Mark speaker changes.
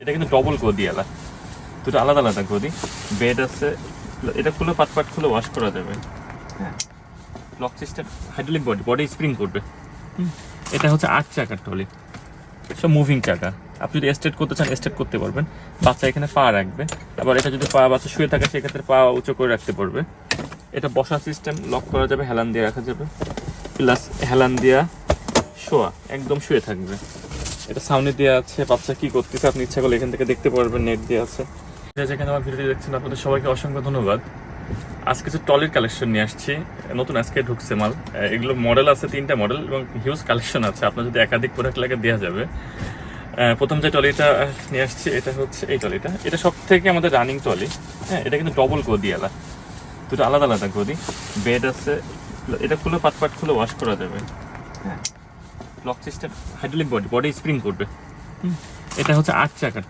Speaker 1: এটা কিন্তু ডবল গদি আলা, দুটো আলাদা আলাদা গদি। বেড আছে, এটা খুলে পাট খুলে ওয়াশ করা যাবে। হ্যাঁ, lock system, hydraulic body, body spring করবে। এটা হচ্ছে 8 চাকার ট্রলি, সব মুভিং চাকা। আপনি যদি এস্টেট করতে চান এস্টেট করতে পারবেন। বাচ্চা এখানে পা রাখবে, আবার এটা যদি পা বাচ্চা শুয়ে থাকে সেক্ষেত্রে পা উঁচু করে রাখতে পারবে। এটা বসা সিস্টেম, লক করা যাবে, হেলান দিয়ে রাখা যাবে, প্লাস হেলান দিয়া শোয়া, একদম শুয়ে থাকবে। এটা সামনে দেওয়া আছে, বাচ্চা কি করতেছে আপনি ইচ্ছা করলে এখান থেকে দেখতে পারবেন, নেট দেওয়া আছে। যেখানে আমার ভিডিওটি দেখছেন আপনাদের সবাইকে অসংখ্য ধন্যবাদ। আজ কিছু ট্রলির কালেকশন নিয়ে আসছি, নতুন আজকে ঢুকছে মাল। এগুলো মডেল আছে 3টা মডেল এবং হিউজ কালেকশন আছে, আপনার যদি একাধিক প্রোডাক্ট লাগে দেওয়া যাবে। প্রথম যে ট্রলিটা নিয়ে আসছি এটা হচ্ছে এই ট্রলিটা, এটা সব থেকে আমাদের রানিং ট্রলি। হ্যাঁ, এটা কিন্তু ডবল গদি আলা, দুটো আলাদা আলাদা গদি। বেড আছে, এটা খুলে পাট খুলে ওয়াশ করা যাবে। হ্যাঁ, lock system, hydraulic body, body spring করবে। এটা হচ্ছে 8 চাকার।